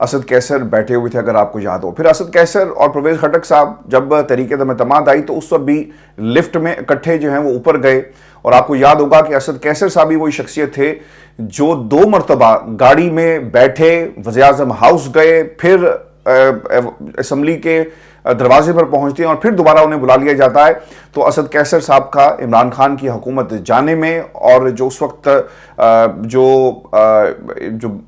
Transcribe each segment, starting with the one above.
اسد کیسر بیٹھے ہوئے تھے، اگر آپ کو یاد ہو. پھر اسد کیسر اور پرویز خٹک صاحب جب تحریک دم اعتماد آئی تو اس وقت بھی لفٹ میں اکٹھے جو ہیں وہ اوپر گئے. اور آپ کو یاد ہوگا کہ اسد کیسر صاحب ہی وہی شخصیت تھے جو 2 مرتبہ گاڑی میں بیٹھے وزیر اعظم ہاؤس گئے، پھر اسمبلی کے دروازے پر پہنچتے ہیں اور پھر دوبارہ انہیں بلا لیا جاتا ہے. تو اسد کیسر صاحب کا عمران خان کی حکومت جانے میں، اور جو اس وقت جو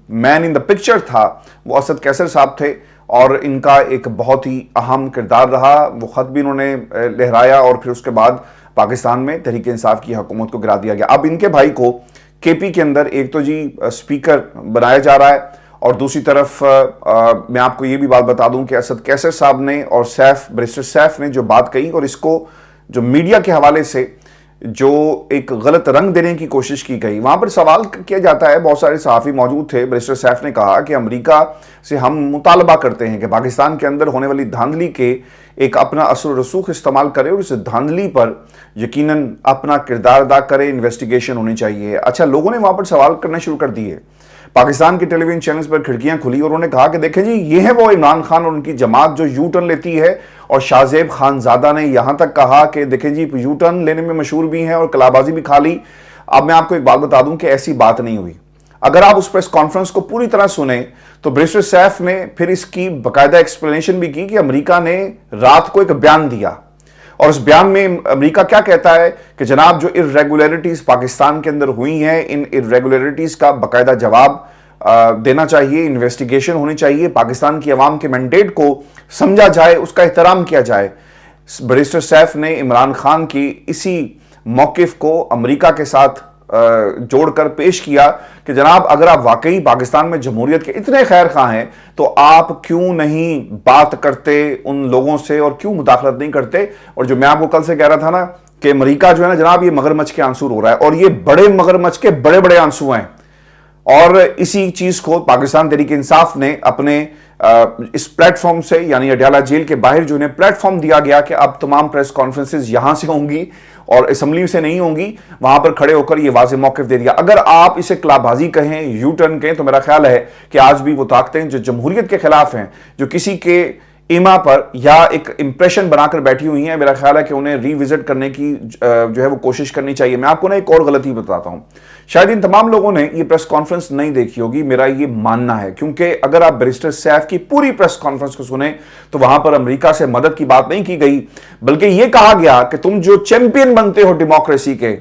مین ان دا پکچر تھا وہ اسد کیسر صاحب تھے، اور ان کا ایک بہت ہی اہم کردار رہا. وہ خط بھی انہوں نے لہرایا اور پھر اس کے بعد پاکستان میں تحریک انصاف کی حکومت کو گرا دیا گیا. اب ان کے بھائی کو کے پی کے اندر ایک تو جی اسپیکر بنایا جا رہا ہے، اور دوسری طرف میں آپ کو یہ بھی بات بتا دوں کہ اسد کیسر صاحب نے اور بیرسٹر سیف نے جو بات کہی، اور اس کو جو میڈیا کے حوالے سے جو ایک غلط رنگ دینے کی کوشش کی گئی، وہاں پر سوال کیا جاتا ہے، بہت سارے صحافی موجود تھے. بیرسٹر سیف نے کہا کہ امریکہ سے ہم مطالبہ کرتے ہیں کہ پاکستان کے اندر ہونے والی دھاندلی کے ایک اپنا اثر و رسوخ استعمال کرے، اور اس دھاندلی پر یقیناً اپنا کردار ادا کرے، انویسٹیگیشن ہونی چاہیے. اچھا، لوگوں نے وہاں پر سوال کرنا شروع کر دیے، پاکستان کے ٹیلی ویژن چینلز پر کھڑکیاں کھلی، اور انہوں نے کہا کہ دیکھیں جی یہ ہے وہ عمران خان اور ان کی جماعت جو یو ٹرن لیتی ہے. اور شاہ زیب خانزادہ نے یہاں تک کہا کہ دیکھیں جی یو ٹرن لینے میں مشہور بھی ہیں اور کلابازی بھی کھا لی. اب میں آپ کو ایک بات بتا دوں کہ ایسی بات نہیں ہوئی. اگر آپ اس پریس کانفرنس کو پوری طرح سنیں تو بیرسٹر سیف نے پھر اس کی باقاعدہ ایکسپلینیشن بھی کی کہ امریکہ نے رات کو ایک بیان دیا، اور اس بیان میں امریکہ کیا کہتا ہے کہ جناب جو irregularities پاکستان کے اندر ہوئی ہیں، ان irregularities کا باقاعدہ جواب دینا چاہیے، انویسٹیگیشن ہونی چاہیے، پاکستان کی عوام کے مینڈیٹ کو سمجھا جائے، اس کا احترام کیا جائے. بیرسٹر سیف نے عمران خان کی اسی موقف کو امریکہ کے ساتھ جوڑ کر پیش کیا کہ جناب اگر آپ واقعی پاکستان میں جمہوریت کے اتنے خیر خواہ ہیں تو آپ کیوں نہیں بات کرتے ان لوگوں سے اور کیوں مداخلت نہیں کرتے. اور جو میں آپ کو کل سے کہہ رہا تھا نا کہ امریکہ جو ہے نا جناب یہ مگرمچھ کے آنسو رو رہا ہے، اور یہ بڑے مگرمچھ کے بڑے بڑے آنسو ہیں. اور اسی چیز کو پاکستان تحریک انصاف نے اپنے اس پلیٹ فارم سے، یعنی اڈیالہ جیل کے باہر جو انہیں پلیٹ فارم دیا گیا کہ اب تمام پریس کانفرنسز یہاں سے ہوں گی اور اسمبلی سے نہیں ہوں گی، وہاں پر کھڑے ہو کر یہ واضح موقف دے دیا. اگر آپ اسے کلابازی کہیں، یو ٹرن کہیں، تو میرا خیال ہے کہ آج بھی وہ طاقتیں جو جمہوریت کے خلاف ہیں، جو کسی کے ایما پر یا ایک امپریشن بنا کر بیٹھی ہوئی ہیں، میرا خیال ہے کہ انہیں ری وزٹ کرنے کی جو ہے وہ کوشش کرنی چاہیے. میں آپ کو ایک اور غلطی بتاتا ہوں، شاید ان تمام لوگوں نے یہ پریس کانفرنس نہیں دیکھی ہوگی، میرا یہ ماننا ہے، کیونکہ اگر آپ بیرسٹر سیف کی پوری پریس کانفرنس کو سنیں تو وہاں پر امریکہ سے مدد کی بات نہیں کی گئی، بلکہ یہ کہا گیا کہ تم جو چیمپئن بنتے ہو ڈیموکریسی کے،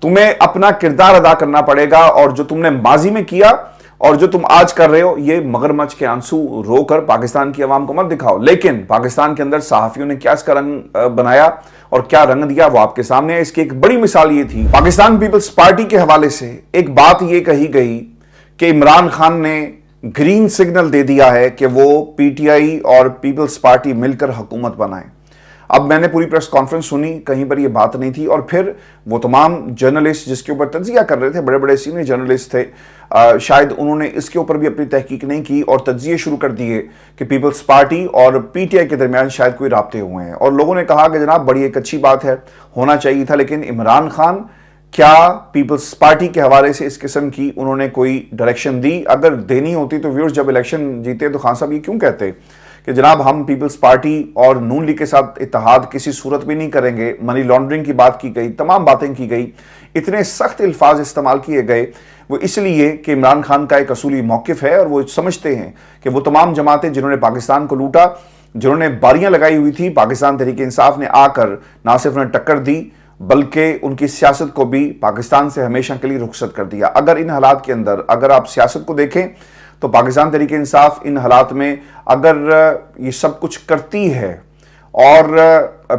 تمہیں اپنا کردار ادا کرنا پڑے گا، اور جو تم نے ماضی میں کیا اور جو تم آج کر رہے ہو یہ مگرمچھ کے آنسو رو کر پاکستان کی عوام کو مت دکھاؤ. لیکن پاکستان کے اندر صحافیوں نے کیا اس کا رنگ بنایا اور کیا رنگ دیا وہ آپ کے سامنے ہے. اس کی ایک بڑی مثال یہ تھی، پاکستان پیپلز پارٹی کے حوالے سے ایک بات یہ کہی گئی کہ عمران خان نے گرین سگنل دے دیا ہے کہ وہ پی ٹی آئی اور پیپلز پارٹی مل کر حکومت بنائیں. اب میں نے پوری پریس کانفرنس سنی، کہیں پر یہ بات نہیں تھی. اور پھر وہ تمام جرنلسٹ جس کے اوپر تجزیہ کر رہے تھے، بڑے بڑے سینئر جرنلسٹ تھے، شاید انہوں نے اس کے اوپر بھی اپنی تحقیق نہیں کی اور تجزیے شروع کر دیے کہ پیپلز پارٹی اور پی ٹی آئی کے درمیان شاید کوئی رابطے ہوئے ہیں. اور لوگوں نے کہا کہ جناب بڑی ایک اچھی بات ہے، ہونا چاہیے تھا، لیکن عمران خان کیا پیپلز پارٹی کے حوالے سے اس قسم کی انہوں نے کوئی ڈائریکشن دی؟ اگر دینی ہوتی تو ویورز جب الیکشن جیتے تو خان صاحب یہ کیوں کہتے کہ جناب ہم پیپلز پارٹی اور نون لیگ کے ساتھ اتحاد کسی صورت میں نہیں کریں گے. منی لانڈرنگ کی بات کی گئی، تمام باتیں کی گئی، اتنے سخت الفاظ استعمال کیے گئے. وہ اس لیے کہ عمران خان کا ایک اصولی موقف ہے اور وہ سمجھتے ہیں کہ وہ تمام جماعتیں جنہوں نے پاکستان کو لوٹا، جنہوں نے باریاں لگائی ہوئی تھی، پاکستان تحریک انصاف نے آ کر نہ صرف انہیں ٹکر دی بلکہ ان کی سیاست کو بھی پاکستان سے ہمیشہ کے لیے رخصت کر دیا. اگر ان حالات کے اندر اگر آپ سیاست کو دیکھیں تو پاکستان تحریک انصاف ان حالات میں اگر یہ سب کچھ کرتی ہے اور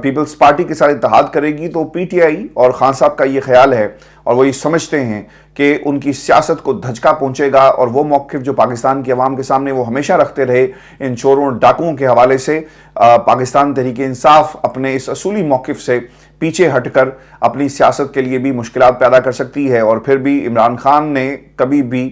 پیپلز پارٹی کے ساتھ اتحاد کرے گی تو پی ٹی آئی اور خان صاحب کا یہ خیال ہے اور وہ یہ سمجھتے ہیں کہ ان کی سیاست کو دھچکا پہنچے گا، اور وہ موقف جو پاکستان کی عوام کے سامنے وہ ہمیشہ رکھتے رہے ان چوروں ڈاکوؤں کے حوالے سے، پاکستان تحریک انصاف اپنے اس اصولی موقف سے پیچھے ہٹ کر اپنی سیاست کے لیے بھی مشکلات پیدا کر سکتی ہے. اور پھر بھی عمران خان نے کبھی بھی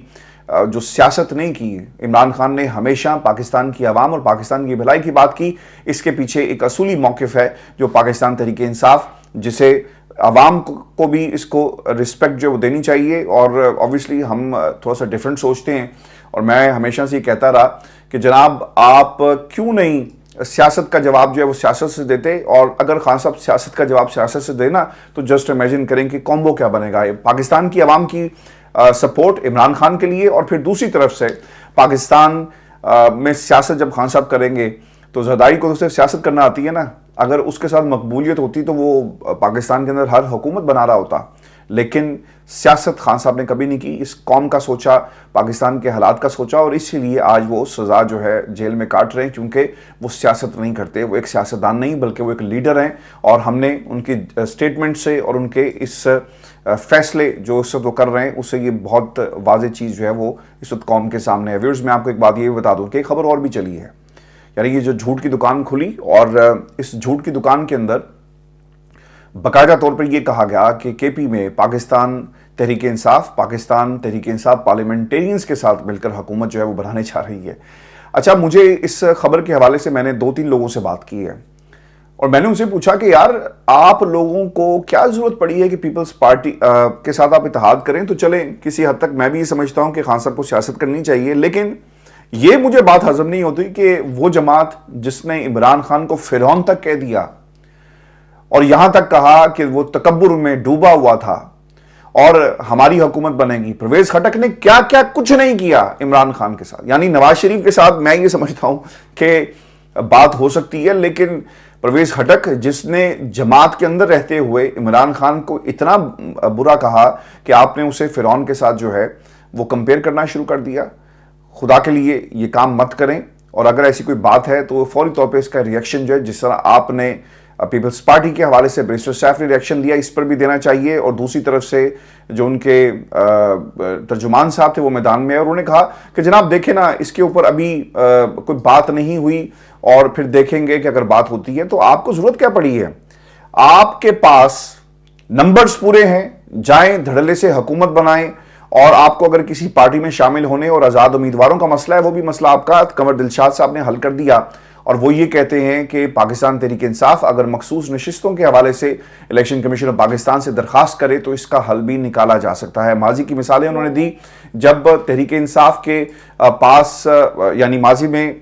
جو سیاست نہیں کی، عمران خان نے ہمیشہ پاکستان کی عوام اور پاکستان کی بھلائی کی بات کی. اس کے پیچھے ایک اصولی موقف ہے جو پاکستان تحریک انصاف، جسے عوام کو بھی اس کو رسپیکٹ جو دینی چاہیے. اور obviously ہم تھوڑا سا ڈیفرنٹ سوچتے ہیں، اور میں ہمیشہ سے یہ کہتا رہا کہ جناب آپ کیوں نہیں سیاست کا جواب جو ہے وہ سیاست سے دیتے, اور اگر خان صاحب سیاست کا جواب سیاست سے دینا تو جسٹ امیجن کریں کہ کومبو کیا بنے گا, پاکستان کی عوام کی سپورٹ عمران خان کے لیے, اور پھر دوسری طرف سے پاکستان میں سیاست جب خان صاحب کریں گے تو زرداری کو تو صرف سیاست کرنا آتی ہے نا, اگر اس کے ساتھ مقبولیت ہوتی تو وہ پاکستان کے اندر ہر حکومت بنا رہا ہوتا, لیکن سیاست خان صاحب نے کبھی نہیں کی, اس قوم کا سوچا, پاکستان کے حالات کا سوچا, اور اسی لیے آج وہ سزا جو ہے جیل میں کاٹ رہے ہیں, کیونکہ وہ سیاست نہیں کرتے, وہ ایک سیاستدان نہیں بلکہ وہ ایک لیڈر ہیں, اور ہم نے ان کی سٹیٹمنٹ سے اور ان کے اس فیصلے جو اس وقت وہ کر رہے ہیں اس سے یہ بہت واضح چیز جو ہے وہ اس وقت قوم کے سامنے ہے. ویورز, میں آپ کو ایک بات یہ بتا دوں کہ ایک خبر اور بھی چلی ہے, یعنی یہ جو جھوٹ کی دکان کھلی, اور اس جھوٹ کی دکان کے اندر باقاعدہ طور پر یہ کہا گیا کہ کے پی میں پاکستان تحریک انصاف پارلیمنٹیرینز کے ساتھ مل کر حکومت جو ہے وہ بنانے جا رہی ہے. اچھا, مجھے اس خبر کے حوالے سے میں نے 2-3 لوگوں سے بات کی ہے, اور میں نے ان سے پوچھا کہ یار آپ لوگوں کو کیا ضرورت پڑی ہے کہ پیپلز پارٹی کے ساتھ آپ اتحاد کریں, تو چلیں کسی حد تک میں بھی یہ سمجھتا ہوں کہ خان صاحب کو سیاست کرنی چاہیے, لیکن یہ مجھے بات ہضم نہیں ہوتی کہ وہ جماعت جس نے عمران خان کو فرعون تک کہہ دیا اور یہاں تک کہا کہ وہ تکبر میں ڈوبا ہوا تھا اور ہماری حکومت بنے گی, پرویز خٹک نے کیا کیا کچھ نہیں کیا عمران خان کے ساتھ, یعنی نواز شریف کے ساتھ میں یہ سمجھتا ہوں کہ بات ہو سکتی ہے, لیکن پرویز خٹک جس نے جماعت کے اندر رہتے ہوئے عمران خان کو اتنا برا کہا کہ آپ نے اسے فرعون کے ساتھ جو ہے وہ کمپیئر کرنا شروع کر دیا. خدا کے لیے یہ کام مت کریں, اور اگر ایسی کوئی بات ہے تو فوری طور پہ اس کا ریئیکشن جو ہے جس طرح آپ نے پیپلز پارٹی کے حوالے سے بیرسٹر سیف نے ریئیکشن دیا اس پر بھی دینا چاہیے, اور دوسری طرف سے جو ان کے ترجمان صاحب تھے وہ میدان میں, اور انہوں نے کہا کہ جناب دیکھیں نا اس کے اوپر ابھی کوئی بات نہیں ہوئی, اور پھر دیکھیں گے کہ اگر بات ہوتی ہے تو آپ کو ضرورت کیا پڑی ہے, آپ کے پاس نمبرز پورے ہیں, جائیں دھڑلے سے حکومت بنائیں, اور آپ کو اگر کسی پارٹی میں شامل ہونے اور آزاد امیدواروں کا مسئلہ ہے وہ بھی مسئلہ آپ کا قمر دلشاد صاحب نے حل کر دیا, اور وہ یہ کہتے ہیں کہ پاکستان تحریک انصاف اگر مخصوص نشستوں کے حوالے سے الیکشن کمیشن آف پاکستان سے درخواست کرے تو اس کا حل بھی نکالا جا سکتا ہے. ماضی کی مثالیں انہوں نے دی جب تحریک انصاف کے پاس یعنی ماضی میں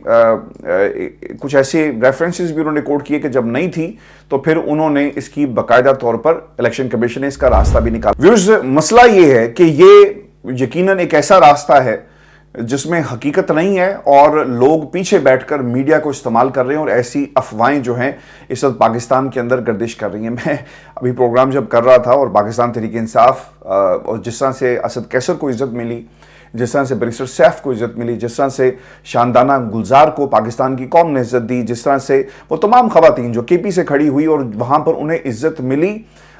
کچھ ایسے ریفرنسز بھی انہوں نے کوٹ کیے کہ جب نہیں تھی تو پھر انہوں نے اس کی باقاعدہ طور پر الیکشن کمیشن نے اس کا راستہ بھی نکالا. ویورز, مسئلہ یہ ہے کہ یہ یقیناً ایک ایسا راستہ ہے جس میں حقیقت نہیں ہے, اور لوگ پیچھے بیٹھ کر میڈیا کو استعمال کر رہے ہیں اور ایسی افواہیں جو ہیں اس وقت پاکستان کے اندر گردش کر رہی ہیں. میں ابھی پروگرام جب کر رہا تھا اور پاکستان تحریک انصاف اور جس طرح سے اسد کیسر کو عزت ملی, جس طرح سے بیرسٹر سیف کو عزت ملی, جس طرح سے شاندانہ گلزار کو پاکستان کی قوم نے عزت دی, جس طرح سے وہ تمام خواتین جو کے پی سے کھڑی ہوئی اور وہاں پر انہیں عزت ملی,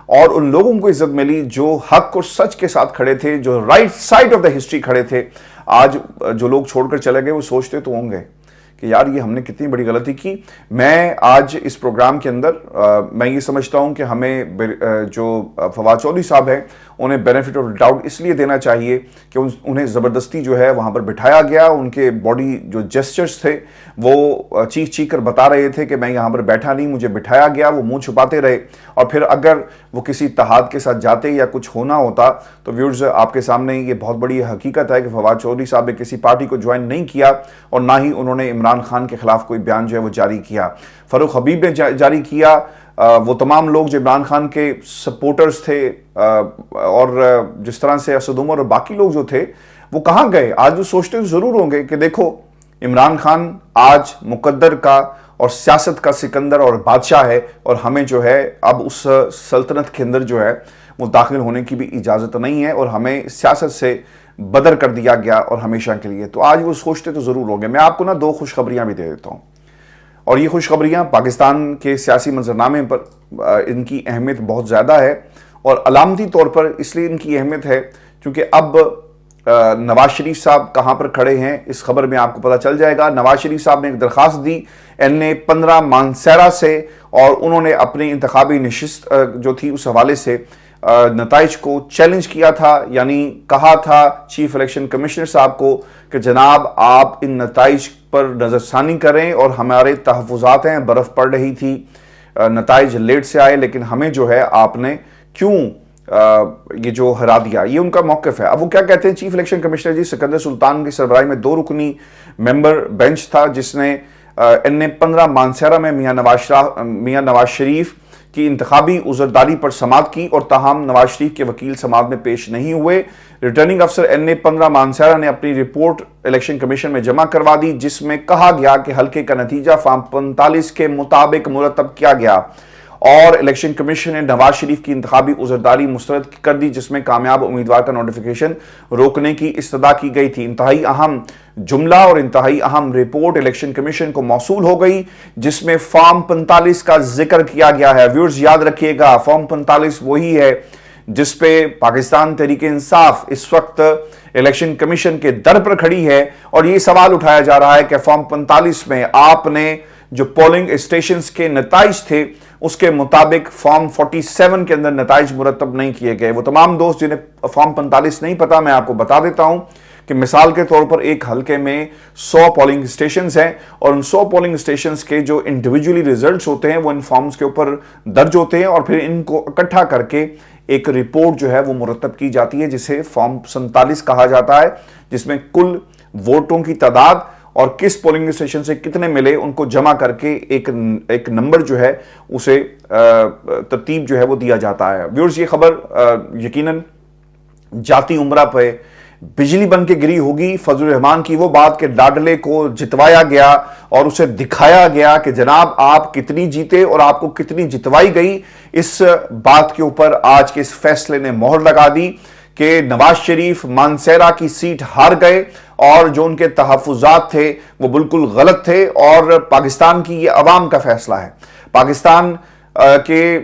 اور ان لوگوں کو عزت ملی جو حق اور سچ کے ساتھ کھڑے تھے, جو right side of the history کھڑے تھے, آج جو لوگ چھوڑ کر چلے گئے وہ سوچتے تو ہوں گے کہ یار یہ ہم نے کتنی بڑی غلطی کی. میں آج اس پروگرام کے اندر میں یہ سمجھتا ہوں کہ ہمیں جو فواد چودھری صاحب ہیں انہیں بینیفٹ آف ڈاؤٹ اس لیے دینا چاہیے کہ انہیں زبردستی جو ہے وہاں پر بٹھایا گیا, ان کے باڈی جو جیسچرز تھے وہ چیخ چیخ کر بتا رہے تھے کہ میں یہاں پر بیٹھا نہیں, مجھے بٹھایا گیا, وہ منہ چھپاتے رہے, اور پھر اگر وہ کسی اتحاد کے ساتھ جاتے یا کچھ ہونا ہوتا تو ویورز آپ کے سامنے یہ بہت بڑی حقیقت ہے کہ فواد چودھری صاحب نے کسی پارٹی کو جوائن نہیں کیا, اور نہ ہی انہوں نے عمران خان کے خلاف کوئی بیان جو ہے وہ جاری کیا. فاروق حبیب نے جاری کیا, وہ تمام لوگ جو عمران خان کے سپورٹرز تھے, اور جس طرح سے اسد عمر اور باقی لوگ جو تھے وہ کہاں گئے؟ آج وہ سوچتے تو ضرور ہوں گے کہ دیکھو عمران خان آج مقدر کا اور سیاست کا سکندر اور بادشاہ ہے, اور ہمیں جو ہے اب اس سلطنت کے اندر جو ہے وہ داخل ہونے کی بھی اجازت نہیں ہے, اور ہمیں سیاست سے بدر کر دیا گیا اور ہمیشہ کے لیے. تو آج وہ سوچتے تو ضرور ہوں گے. میں آپ کو 2 خوشخبریاں بھی دے دیتا ہوں, اور یہ خوشخبریاں پاکستان کے سیاسی منظرنامے پر ان کی اہمیت بہت زیادہ ہے, اور علامتی طور پر اس لیے ان کی اہمیت ہے کیونکہ اب نواز شریف صاحب کہاں پر کھڑے ہیں اس خبر میں آپ کو پتہ چل جائے گا. نواز شریف صاحب نے ایک درخواست دی NA-15 مانسیرا سے, اور انہوں نے اپنی انتخابی نشست جو تھی اس حوالے سے نتائج کو چیلنج کیا تھا, یعنی کہا تھا چیف الیکشن کمشنر صاحب کو کہ جناب آپ ان نتائج پر نظر ثانی کریں, اور ہمارے تحفظات ہیں, برف پڑ رہی تھی, نتائج لیٹ سے آئے, لیکن ہمیں جو ہے آپ نے کیوں یہ جو ہرا دیا، یہ ان کا موقف ہے۔ اب وہ کیا کہتے ہیں چیف الیکشن کمشنر جی سکندر سلطان کی سربراہی میں 2 رکنی ممبر بینچ تھا جس نے NA-15 مانسہرہ میں میاں نواز شریف کی انتخابی عذرداری پر سماعت کی، اور تاہم نواز شریف کے وکیل سماعت میں پیش نہیں ہوئے۔ ریٹرننگ افسر NA-15 مانسہرہ نے اپنی رپورٹ الیکشن کمیشن میں جمع کروا دی، جس میں کہا گیا کہ حلقے کا نتیجہ فارم 45 کے مطابق مرتب کیا گیا، اور الیکشن کمیشن نے نواز شریف کی انتخابی عذرداری مسترد کر دی، جس میں کامیاب امیدوار کا نوٹیفیکیشن روکنے کی استدعا کی گئی تھی۔ انتہائی اہم جملہ اور انتہائی اہم رپورٹ الیکشن کمیشن کو موصول ہو گئی، جس میں فارم 45 کا ذکر کیا گیا ہے۔ ویورز یاد رکھیے گا، فارم 45 وہی ہے جس پہ پاکستان تحریک انصاف اس وقت الیکشن کمیشن کے در پر کھڑی ہے، اور یہ سوال اٹھایا جا رہا ہے کہ فارم 45 میں آپ نے جو پولنگ اسٹیشنز کے نتائج تھے اس کے مطابق فارم 47 کے اندر نتائج مرتب نہیں کیے گئے۔ وہ تمام دوست جنہیں فارم 45 نہیں پتا، میں آپ کو بتا دیتا ہوں کہ مثال کے طور پر ایک حلقے میں 100 پولنگ اسٹیشنز ہیں، اور ان 100 پولنگ اسٹیشنز کے جو انڈیویجولی ریزلٹس ہوتے ہیں وہ ان فارمز کے اوپر درج ہوتے ہیں، اور پھر ان کو اکٹھا کر کے ایک رپورٹ جو ہے وہ مرتب کی جاتی ہے جسے فارم 47 کہا جاتا ہے، جس میں کل ووٹوں کی تعداد اور کس پولنگ اسٹیشن سے کتنے ملے ان کو جمع کر کے ایک نمبر جو ہے اسے ترتیب جو ہے وہ دیا جاتا ہے۔ ویورز یہ خبر یقیناً جاتی عمرہ پہ بجلی بن کے گری ہوگی۔ فضل الرحمان کی وہ بات کہ ڈاڈلے کو جتوایا گیا اور اسے دکھایا گیا کہ جناب آپ کتنی جیتے اور آپ کو کتنی جتوائی گئی، اس بات کے اوپر آج کے اس فیصلے نے مہر لگا دی کہ نواز شریف مانسہرہ کی سیٹ ہار گئے، اور جو ان کے تحفظات تھے وہ بالکل غلط تھے، اور پاکستان کی یہ عوام کا فیصلہ ہے۔ پاکستان کے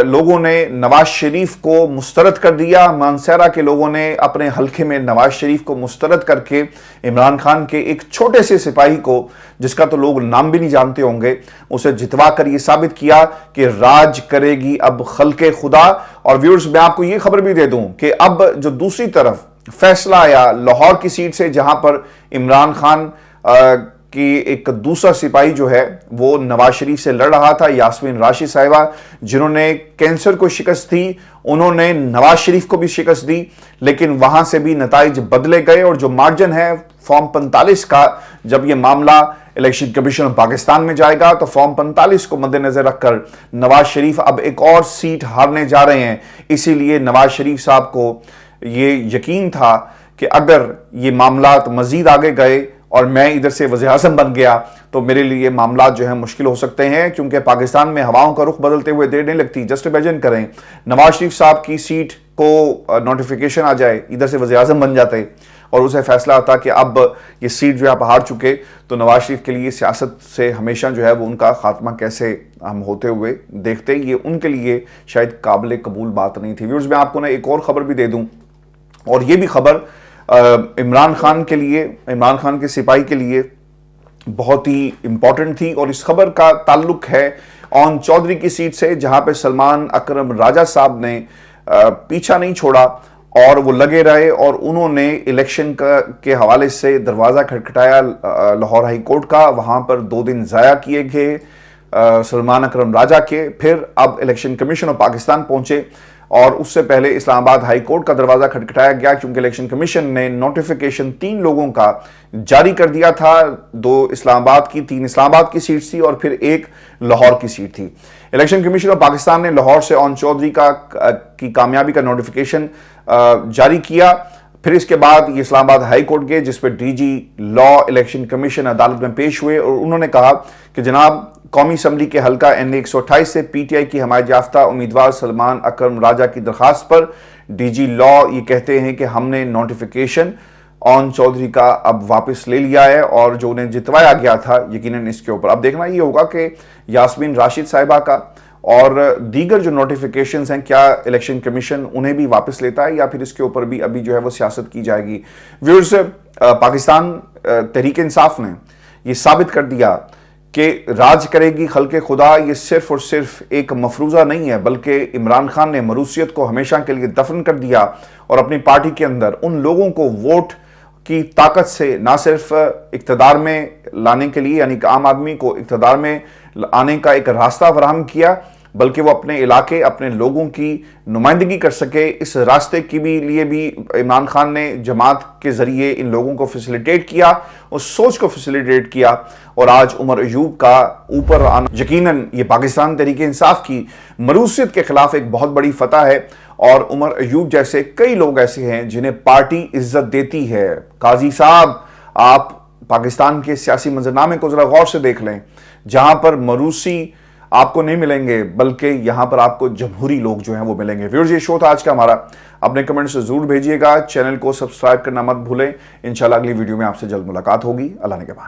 لوگوں نے نواز شریف کو مسترد کر دیا، مانسہرہ کے لوگوں نے اپنے حلقے میں نواز شریف کو مسترد کر کے عمران خان کے ایک چھوٹے سے سپاہی کو، جس کا تو لوگ نام بھی نہیں جانتے ہوں گے، اسے جتوا کر یہ ثابت کیا کہ راج کرے گی اب خلق خدا۔ اور ویورز میں آپ کو یہ خبر بھی دے دوں کہ اب جو دوسری طرف فیصلہ آیا لاہور کی سیٹ سے، جہاں پر عمران خان کی ایک دوسرا سپاہی جو ہے وہ نواز شریف سے لڑ رہا تھا، یاسمین راشد صاحبہ، جنہوں نے کینسر کو شکست دی، انہوں نے نواز شریف کو بھی شکست دی، لیکن وہاں سے بھی نتائج بدلے گئے، اور جو مارجن ہے فارم 45 کا، جب یہ معاملہ الیکشن کمیشن پاکستان میں جائے گا تو فارم 45 کو مد نظر رکھ کر نواز شریف اب ایک اور سیٹ ہارنے جا رہے ہیں۔ اسی لیے نواز شریف صاحب کو یہ یقین تھا کہ اگر یہ معاملات مزید آگے گئے اور میں ادھر سے وزیر اعظم بن گیا تو میرے لیے معاملات جو ہیں مشکل ہو سکتے ہیں، کیونکہ پاکستان میں ہواؤں کا رخ بدلتے ہوئے دیر نہیں لگتی۔ جسٹ امیجن کریں نواز شریف صاحب کی سیٹ کو نوٹیفیکیشن آ جائے، ادھر سے وزیر اعظم بن جاتے اور اسے فیصلہ آتا کہ اب یہ سیٹ جو آپ ہار چکے، تو نواز شریف کے لیے سیاست سے ہمیشہ جو ہے وہ ان کا خاتمہ کیسے ہم ہوتے ہوئے دیکھتے، یہ ان کے لیے شاید قابل قبول بات نہیں تھی۔ ویورز میں آپ کو ایک اور خبر بھی دے دوں، اور یہ بھی خبر عمران خان کے لیے، عمران خان کے سپاہی کے لیے بہت ہی امپورٹنٹ تھی، اور اس خبر کا تعلق ہے اون چودھری کی سیٹ سے، جہاں پہ سلمان اکرم راجہ صاحب نے پیچھا نہیں چھوڑا اور وہ لگے رہے، اور انہوں نے الیکشن کے حوالے سے دروازہ کھٹکھٹایا لاہور ہائی کورٹ کا، وہاں پر 2 دن ضائع کیے گئے سلمان اکرم راجہ کے، پھر اب الیکشن کمیشن آف پاکستان پہنچے، اور اس سے پہلے اسلام آباد ہائی کورٹ کا دروازہ کھٹکھٹایا گیا، کیونکہ الیکشن کمیشن نے نوٹیفیکیشن 3 لوگوں کا جاری کر دیا تھا، 2 اسلام آباد کی، 3 اسلام آباد کی سیٹ تھی اور پھر 1 لاہور کی سیٹ تھی۔ الیکشن کمیشن آف پاکستان نے لاہور سے اون چودھری کی کامیابی کا نوٹیفیکیشن جاری کیا، پھر اس کے بعد یہ اسلام آباد ہائی کورٹ گئے، جس پہ ڈی جی لا الیکشن کمیشن عدالت میں پیش ہوئے، اور انہوں نے کہا کہ جناب قومی اسمبلی کے حلقہ NA 128 سے PTI کی حمایت یافتہ امیدوار سلمان اکرم راجہ کی درخواست پر ڈی جی لا یہ کہتے ہیں کہ ہم نے نوٹیفیکیشن اون چودھری کا اب واپس لے لیا ہے، اور جو انہیں جتوایا گیا تھا یقیناً اس کے اوپر اب دیکھنا یہ ہوگا کہ یاسمین راشد صاحبہ کا اور دیگر جو نوٹیفیکیشنز ہیں کیا الیکشن کمیشن انہیں بھی واپس لیتا ہے، یا پھر اس کے اوپر بھی ابھی جو ہے وہ سیاست کی جائے گی۔ ویورز، پاکستان تحریک انصاف نے یہ ثابت کر دیا کہ راج کرے گی خلق خدا یہ صرف اور صرف ایک مفروضہ نہیں ہے، بلکہ عمران خان نے مروثیت کو ہمیشہ کے لیے دفن کر دیا، اور اپنی پارٹی کے اندر ان لوگوں کو ووٹ کی طاقت سے نہ صرف اقتدار میں لانے کے لیے، یعنی کہ عام آدمی کو اقتدار میں آنے کا ایک راستہ فراہم کیا، بلکہ وہ اپنے علاقے اپنے لوگوں کی نمائندگی کر سکے، اس راستے کی لیے بھی عمران خان نے جماعت کے ذریعے ان لوگوں کو فیسیلیٹیٹ کیا، اس سوچ کو فیسیلیٹیٹ کیا، اور آج عمر ایوب کا اوپر آنا یقیناً یہ پاکستان تحریک انصاف کی مروثیت کے خلاف ایک بہت بڑی فتح ہے، اور عمر ایوب جیسے کئی لوگ ایسے ہیں جنہیں پارٹی عزت دیتی ہے۔ قاضی صاحب، آپ پاکستان کے سیاسی منظرنامے کو ذرا غور سے دیکھ لیں، جہاں پر مروثی آپ کو نہیں ملیں گے بلکہ یہاں پر آپ کو جمہوری لوگ جو ہیں وہ ملیں گے۔ ویورز، یہ شو تھا آج کا ہمارا، اپنے کمنٹ سے ضرور بھیجیے گا، چینل کو سبسکرائب کرنا مت بھولیں۔ انشاءاللہ اگلی ویڈیو میں آپ سے جلد ملاقات ہوگی۔ اللہ نگہبان۔